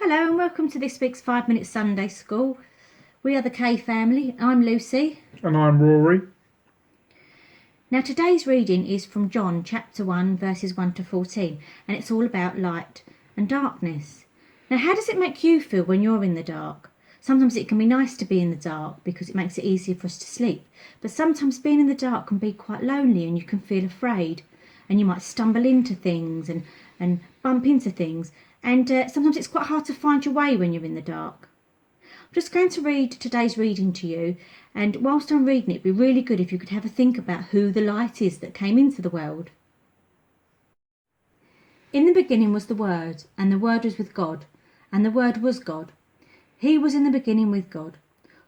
Hello and welcome to this week's 5 Minute Sunday School. We are the K family. I'm Lucy. And I'm Rory. Now today's reading is from John chapter 1 verses 1 to 14 and it's all about light and darkness. Now how does it make you feel when you're in the dark? Sometimes it can be nice to be in the dark because it makes it easier for us to sleep. But sometimes being in the dark can be quite lonely and you can feel afraid and you might stumble into things and bump into things. And sometimes it's quite hard to find your way when you're in the dark. I'm just going to read today's reading to you, and whilst I'm reading it'd be really good if you could have a think about who the light is that came into the world. In the beginning was the Word, and the Word was with God, and the Word was God. He was in the beginning with God.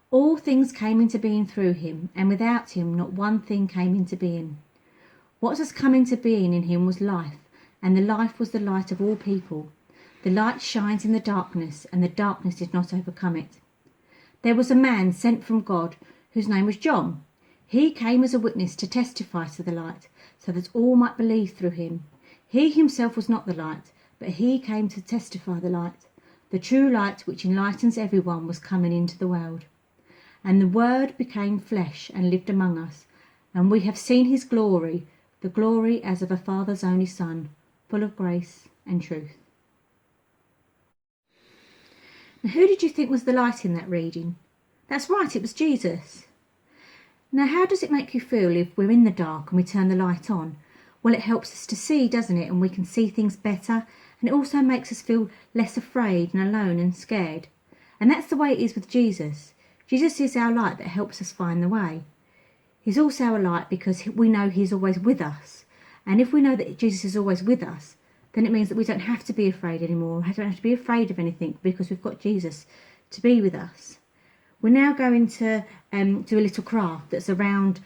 All things came into being through him, and without him not one thing came into being. What has come into being in him was life, and the life was the light of all people. The light shines in the darkness, and the darkness did not overcome it. There was a man sent from God, whose name was John. He came as a witness to testify to the light, so that all might believe through him. He himself was not the light, but he came to testify the light. The true light which enlightens everyone was coming into the world. And the Word became flesh and lived among us, and we have seen his glory, the glory as of a Father's only Son, full of grace and truth. Now, who did you think was the light in that reading? That's right, it was Jesus. Now, how does it make you feel if we're in the dark and we turn the light on? Well, it helps us to see, doesn't it? And we can see things better. And it also makes us feel less afraid and alone and scared. And that's the way it is with Jesus. Jesus is our light that helps us find the way. He's also our light because we know he's always with us. And if we know that Jesus is always with us, then it means that we don't have to be afraid anymore. We don't have to be afraid of anything because we've got Jesus to be with us. We're now going to do a little craft that's around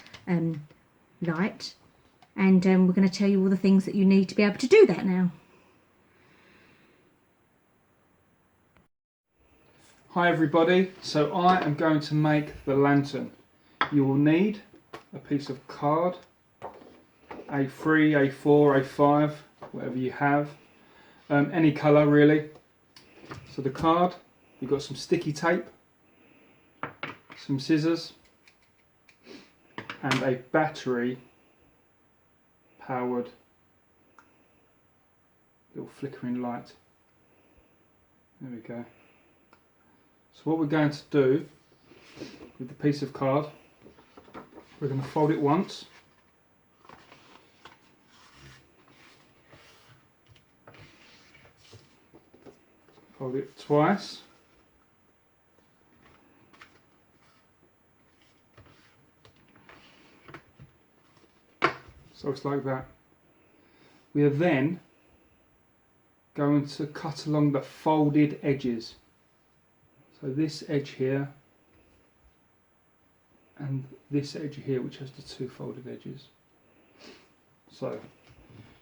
light, and we're going to tell you all the things that you need to be able to do that now. Hi everybody, so I am going to make the lantern. You will need a piece of card, A3, A4, A5, whatever you have, any colour really. So the card, you've got some sticky tape, some scissors, and a battery powered little flickering light. There we go. So what we're going to do with the piece of card, we're going to fold it once, fold it twice, so it's like that. We are then going to cut along the folded edges. So this edge here and this edge here, which has the two folded edges. So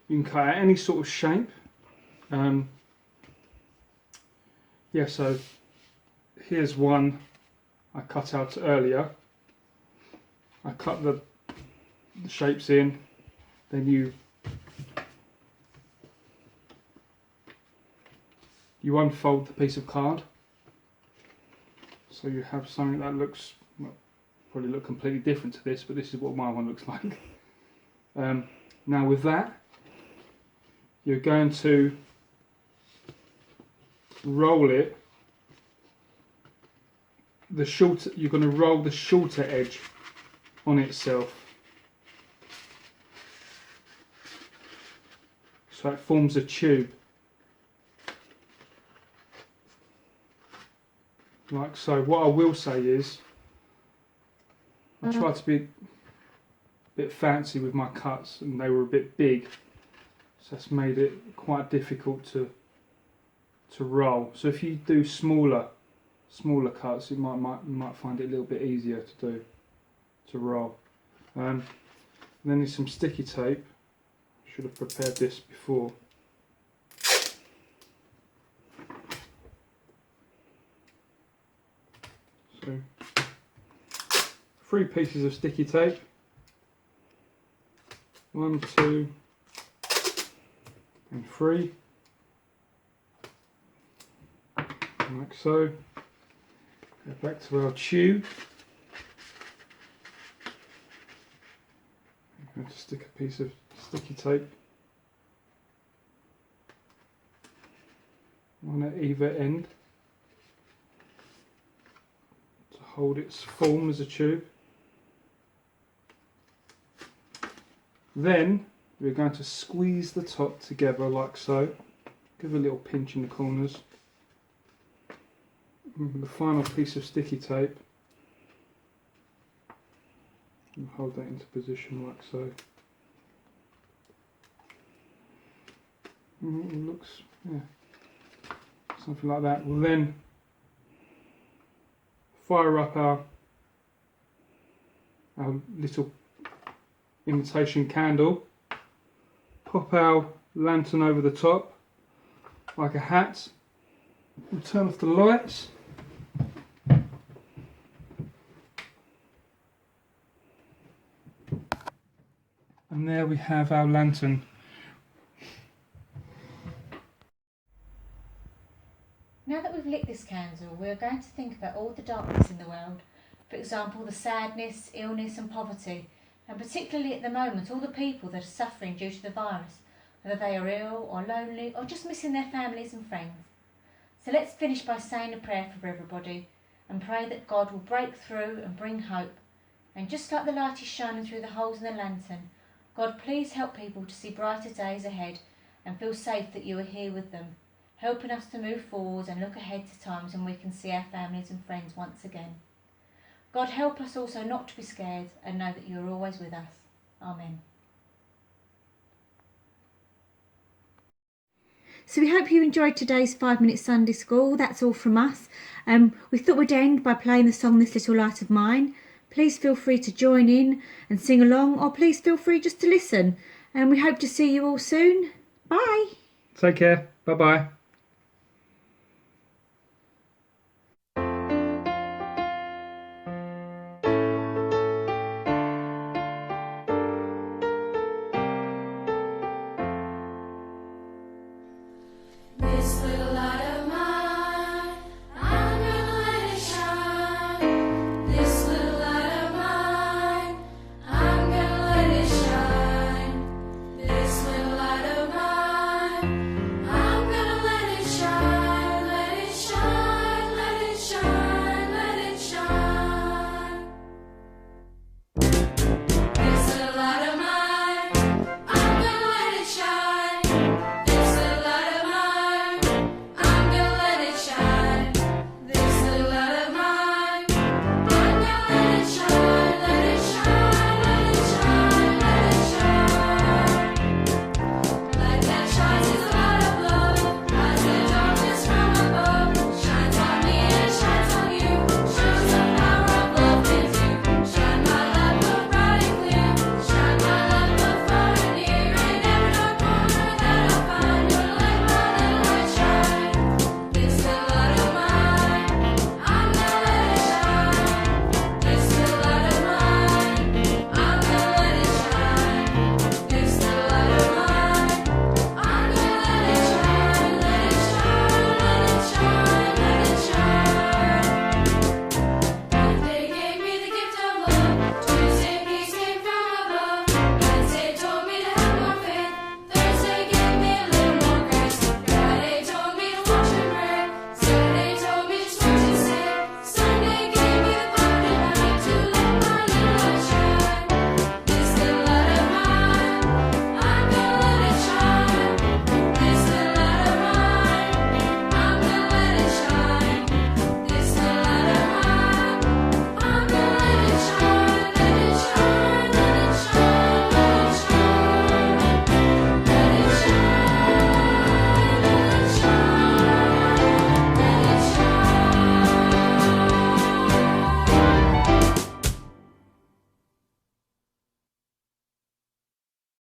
you can cut out any sort of shape. Yeah, so here's one I cut out earlier. I cut the shapes in, then you unfold the piece of card. So you have something that looks, well, probably look completely different to this, but this is what my one looks like. Now with that, you're going to roll it. You're going to roll the shorter edge on itself, so it forms a tube, like so. What I will say is, I tried to be a bit fancy with my cuts, and they were a bit big, so that's made it quite difficult to roll. So if you do smaller cuts, you might find it a little bit easier to roll. Then there's some sticky tape. Should have prepared this before. So 3 pieces of sticky tape. 1, 2, and 3. like so. Go back to our tube. I'm going to stick a piece of sticky tape on at either end to hold its form as a tube. Then we're going to squeeze the top together like so. Give a little pinch in the corners. And the final piece of sticky tape. And hold that into position like so. And it looks, yeah, something like that. We'll then fire up our little imitation candle, pop our lantern over the top like a hat, we'll turn off the lights, and there we have our lantern. Now that we've lit this candle, we are going to think about all the darkness in the world. For example, the sadness, illness and poverty, and particularly at the moment, all the people that are suffering due to the virus, whether they are ill or lonely or just missing their families and friends. So let's finish by saying a prayer for everybody and pray that God will break through and bring hope. And just like the light is shining through the holes in the lantern, God, please help people to see brighter days ahead and feel safe that you are here with them, helping us to move forward and look ahead to times when we can see our families and friends once again. God, help us also not to be scared and know that you are always with us. Amen. So we hope you enjoyed today's 5-minute Sunday school. That's all from us. We thought we'd end by playing the song This Little Light of Mine. Please feel free to join in and sing along, or please feel free just to listen. And we hope to see you all soon. Bye. Take care. Bye bye.